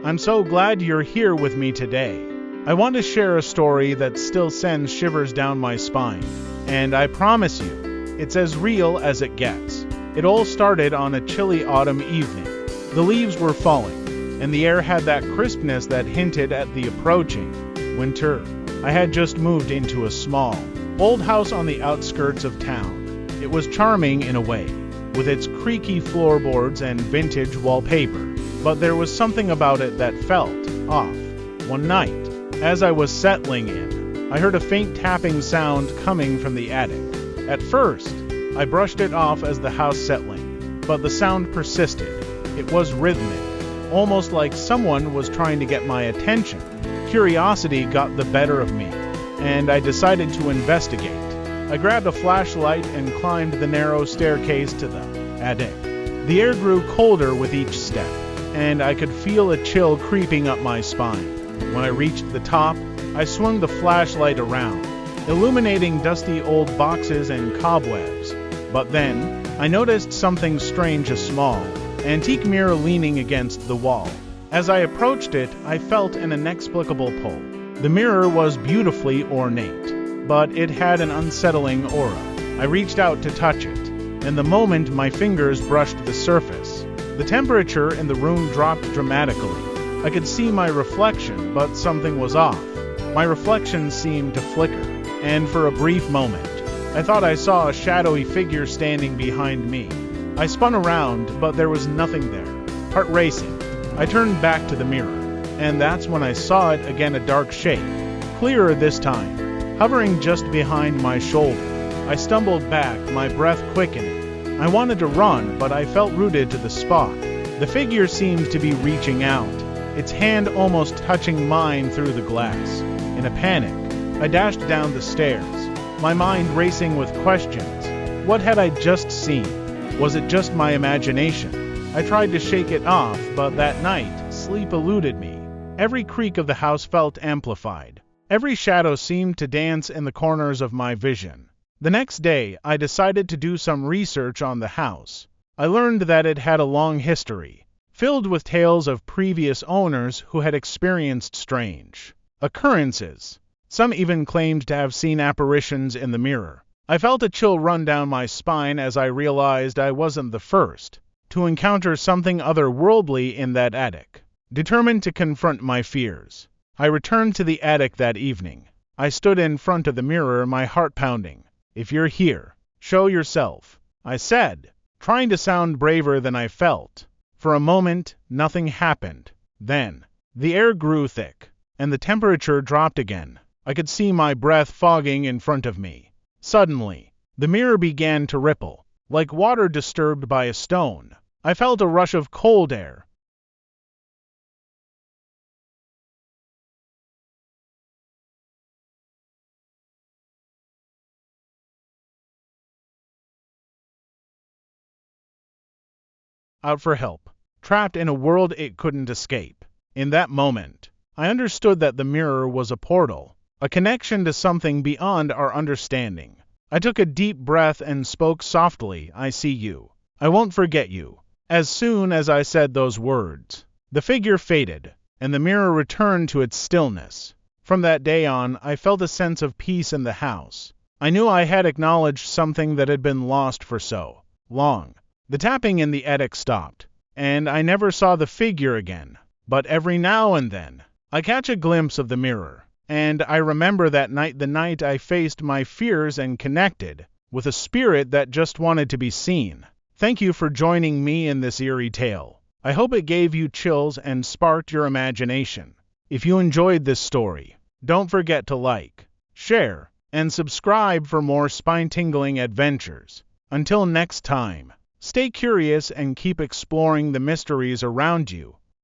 I'm so glad you're here with me today. I want to share a story that still sends shivers down my spine, and I promise you, it's as real as it gets. It all started on a chilly autumn evening. The leaves were falling, and the air had that crispness that hinted at the approaching winter. I had just moved into a small, old house on the outskirts of town. It was charming in a way, with its creaky floorboards and vintage wallpaper, but there was something about it that felt off. One night, as I was settling in, I heard a faint tapping sound coming from the attic. At first, I brushed it off as the house settling, but the sound persisted. It was rhythmic, almost like someone was trying to get my attention. Curiosity got the better of me, and I decided to investigate. I grabbed a flashlight and climbed the narrow staircase to the attic. The air grew colder with each step, and I could feel a chill creeping up my spine. When I reached the top, I swung the flashlight around, illuminating dusty old boxes and cobwebs. But then, I noticed something strange, a small, antique mirror leaning against the wall. As I approached it, I felt an inexplicable pull. The mirror was beautifully ornate, but it had an unsettling aura. I reached out to touch it, and the moment my fingers brushed the surface, the temperature in the room dropped dramatically. I could see my reflection, but something was off. My reflection seemed to flicker, and for a brief moment, I thought I saw a shadowy figure standing behind me. I spun around, but there was nothing there. Heart racing, I turned back to the mirror, and that's when I saw it again, a dark shape, clearer this time, hovering just behind my shoulder. I stumbled back, my breath quickening. I wanted to run, but I felt rooted to the spot. The figure seemed to be reaching out, its hand almost touching mine through the glass. In a panic, I dashed down the stairs, my mind racing with questions. What had I just seen? Was it just my imagination? I tried to shake it off, but that night, sleep eluded me. Every creak of the house felt amplified. Every shadow seemed to dance in the corners of my vision. The next day, I decided to do some research on the house. I learned that it had a long history, filled with tales of previous owners who had experienced strange occurrences. Some even claimed to have seen apparitions in the mirror. I felt a chill run down my spine as I realized I wasn't the first to encounter something otherworldly in that attic. Determined to confront my fears, I returned to the attic that evening. I stood in front of the mirror, my heart pounding. "If you're here, show yourself," I said, trying to sound braver than I felt. For a moment, nothing happened. Then, the air grew thick, and the temperature dropped again. I could see my breath fogging in front of me. Suddenly, the mirror began to ripple, like water disturbed by a stone. I felt a rush of cold air. Out for help, trapped in a world it couldn't escape. In that moment, I understood that the mirror was a portal, a connection to something beyond our understanding. I took a deep breath and spoke softly, "I see you. I won't forget you." As soon as I said those words, the figure faded, and the mirror returned to its stillness. From that day on, I felt a sense of peace in the house. I knew I had acknowledged something that had been lost for so long. The tapping in the attic stopped, and I never saw the figure again. But every now and then, I catch a glimpse of the mirror, and I remember that night, the night I faced my fears and connected with a spirit that just wanted to be seen. Thank you for joining me in this eerie tale. I hope it gave you chills and sparked your imagination. If you enjoyed this story, don't forget to like, share, and subscribe for more spine-tingling adventures. Until next time, stay curious and keep exploring the mysteries around you.